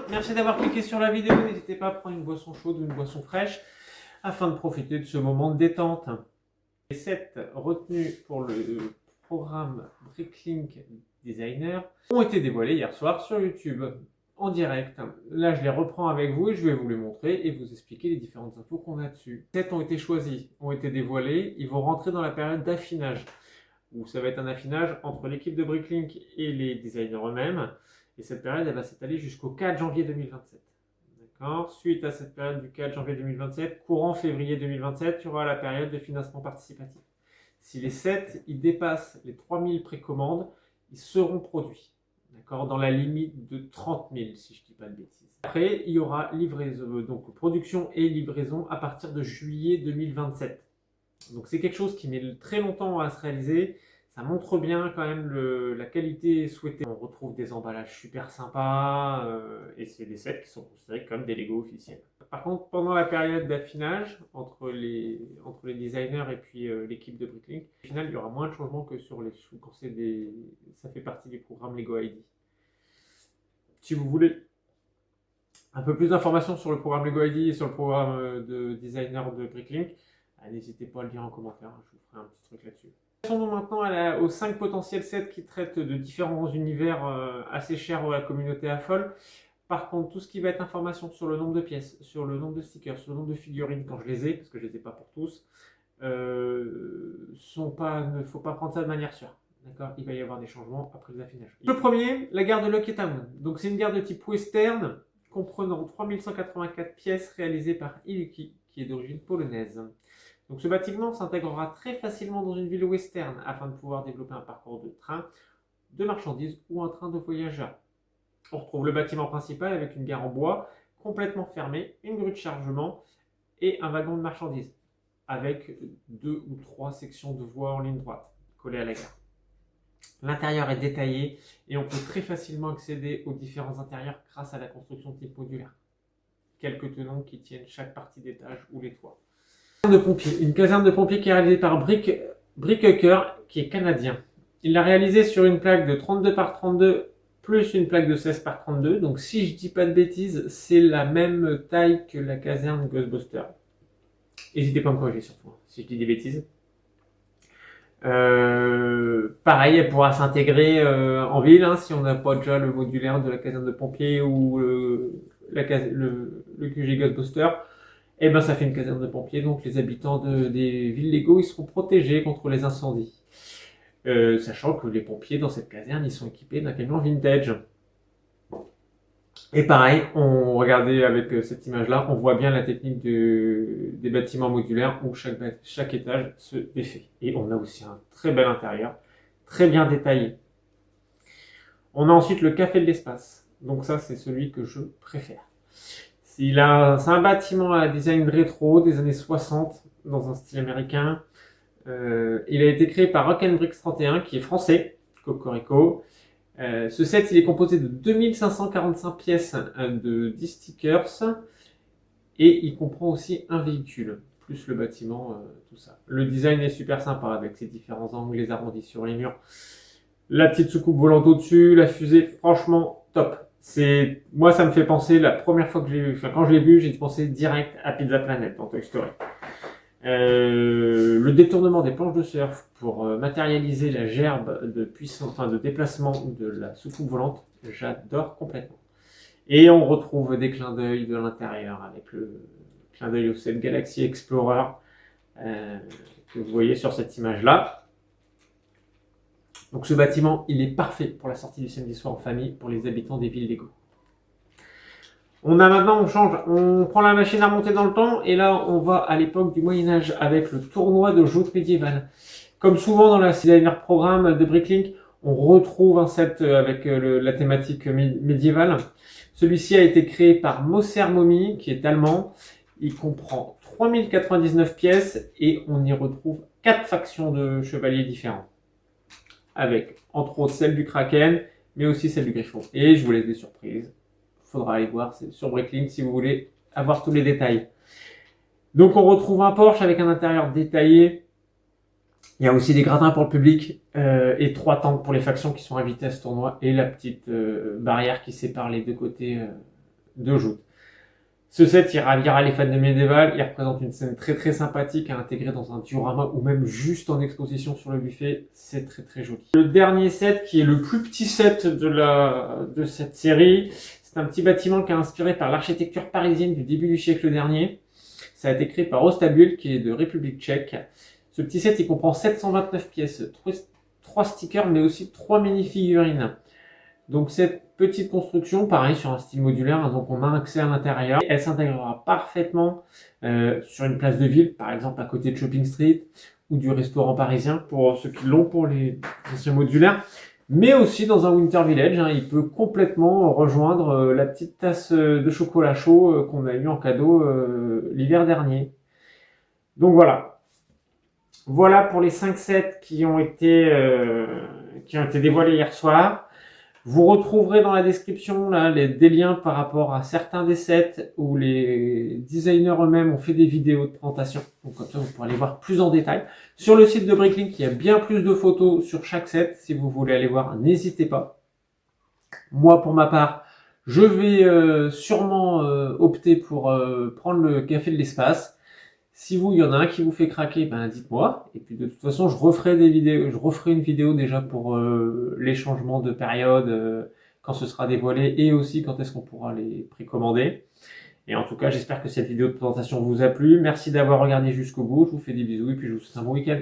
merci d'avoir cliqué sur la vidéo. N'hésitez pas à prendre une boisson chaude ou une boisson fraîche afin de profiter de ce moment de détente. Les 7 retenues pour le programme Bricklink Designer ont été dévoilées hier soir sur YouTube en direct. Là, je les reprends avec vous et je vais vous les montrer et vous expliquer les différentes infos qu'on a dessus. 7 ont été choisis, ont été dévoilés. Ils vont rentrer dans la période d'affinage, où ça va être un affinage entre l'équipe de Bricklink et les designers eux-mêmes. Et cette période, elle va s'étaler jusqu'au 4 janvier 2027. D'accord. Suite à cette période du 4 janvier 2027, courant février 2027, il y aura la période de financement participatif. Si les 7 ils dépassent les 3000 précommandes, ils seront produits. D'accord, dans la limite de 30 000, si je ne dis pas de bêtises. Après, il y aura livraison, donc production et livraison à partir de juillet 2027. Donc c'est quelque chose qui met très longtemps à se réaliser. Ça montre bien quand même la qualité souhaitée. On retrouve des emballages super sympas et c'est des sets qui sont considérés comme des Lego officiels. Par contre, pendant la période d'affinage entre les designers et puis l'équipe de Bricklink, au final, il y aura moins de changements que sur les quand ça fait partie du programme Lego ID. Si vous voulez un peu plus d'informations sur le programme Lego ID et sur le programme de designer de Bricklink, n'hésitez pas à le dire en commentaire, je vous ferai un petit truc là-dessus. Passons maintenant aux 5 potentiels sets qui traitent de différents univers assez chers à la communauté affole. Par contre, tout ce qui va être information sur le nombre de pièces, sur le nombre de stickers, sur le nombre de figurines, quand je les ai, parce que je ne les ai pas pour tous, il ne faut pas prendre ça de manière sûre. D'accord, il va y avoir des changements après les affinages. Le premier, la gare de Locketown. Donc c'est une gare de type western, comprenant 3184 pièces réalisées par Iluki, qui est d'origine polonaise. Donc ce bâtiment s'intégrera très facilement dans une ville western afin de pouvoir développer un parcours de train, de marchandises ou un train de voyageurs. On retrouve le bâtiment principal avec une gare en bois complètement fermée, une grue de chargement et un wagon de marchandises avec 2 ou 3 sections de voies en ligne droite collées à la gare. L'intérieur est détaillé et on peut très facilement accéder aux différents intérieurs grâce à la construction type modulaire. Quelques tenons qui tiennent chaque partie d'étage ou les toits. Une caserne de pompiers qui est réalisée par Brickhucker, qui est canadien. Il l'a réalisée sur une plaque de 32 par 32 plus une plaque de 16 par 32. Donc si je dis pas de bêtises, c'est la même taille que la caserne Ghostbusters. N'hésitez pas à me corriger surtout, si je dis des bêtises. Pareil, elle pourra s'intégrer en ville, hein, si on n'a pas déjà le modulaire de la caserne de pompiers ou le QG Ghostbusters. Et ben ça fait une caserne de pompiers, donc les habitants des villes Lego ils seront protégés contre les incendies. Sachant que les pompiers dans cette caserne ils sont équipés d'un camion vintage. Et pareil, regardez avec cette image là, on voit bien la technique des bâtiments modulaires où chaque étage se défait. Et on a aussi un très bel intérieur, très bien détaillé. On a ensuite le café de l'espace, donc ça c'est celui que je préfère. C'est un bâtiment à design rétro des années 60 dans un style américain. Il a été créé par Rock'n'Bricks 31 qui est français, Cocorico. Ce set il est composé de 2545 pièces de 10 stickers et il comprend aussi un véhicule, plus le bâtiment, tout ça. Le design est super sympa avec ses différents angles, les arrondis sur les murs. La petite soucoupe volante au-dessus, la fusée, franchement top. Moi, ça me fait penser, la première fois que quand je l'ai vu, j'ai pensé direct à Pizza Planet dans Toy Story. Le détournement des planches de surf pour matérialiser la gerbe de déplacement de la soucoupe volante, j'adore complètement. Et on retrouve des clins d'œil de l'intérieur avec le clin d'œil au set Galaxy Explorer que vous voyez sur cette image-là. Donc ce bâtiment, il est parfait pour la sortie du samedi soir en famille pour les habitants des villes Lego. On prend la machine à remonter dans le temps et là on va à l'époque du Moyen-Âge avec le tournoi de joutes médiévales. Comme souvent dans la dernière programme de Bricklink, on retrouve un set avec la thématique médiévale. Celui-ci a été créé par Moser Momi qui est allemand. Il comprend 3099 pièces et on y retrouve 4 factions de chevaliers différents. Avec entre autres celle du Kraken, mais aussi celle du Griffon. Et je vous laisse des surprises. Il faudra aller voir sur Bricklink si vous voulez avoir tous les détails. Donc on retrouve un Porsche avec un intérieur détaillé. Il y a aussi des gradins pour le public et 3 tanks pour les factions qui sont invitées à ce tournoi et la petite barrière qui sépare les deux côtés de joutes. Ce set, il ravira les fans de médiéval, il représente une scène très très sympathique à intégrer dans un diorama ou même juste en exposition sur le buffet, c'est très très joli. Le dernier set, qui est le plus petit set de cette série, c'est un petit bâtiment qui est inspiré par l'architecture parisienne du début du siècle dernier. Ça a été créé par Ostabul, qui est de République tchèque. Ce petit set, il comprend 729 pièces, 3 stickers, mais aussi 3 mini-figurines. Donc cette petite construction, pareil sur un style modulaire, hein, donc on a accès à l'intérieur. Elle s'intégrera parfaitement sur une place de ville, par exemple à côté de Shopping Street ou du restaurant parisien pour ceux qui l'ont pour les anciens modulaires, mais aussi dans un Winter Village. Hein, il peut complètement rejoindre la petite tasse de chocolat chaud qu'on a eu en cadeau l'hiver dernier. Donc voilà. Voilà pour les 5 sets qui ont été dévoilés hier soir. Vous retrouverez dans la description là, des liens par rapport à certains des sets où les designers eux-mêmes ont fait des vidéos de présentation. Donc comme ça, vous pourrez aller voir plus en détail. Sur le site de Bricklink, il y a bien plus de photos sur chaque set. Si vous voulez aller voir, n'hésitez pas. Moi, pour ma part, je vais sûrement opter pour prendre le café de l'espace. Si vous, il y en a un qui vous fait craquer, ben dites-moi. Et puis de toute façon, je referai une vidéo déjà pour les changements de période quand ce sera dévoilé et aussi quand est-ce qu'on pourra les précommander. Et en tout cas, j'espère que cette vidéo de présentation vous a plu. Merci d'avoir regardé jusqu'au bout. Je vous fais des bisous et puis je vous souhaite un bon week-end.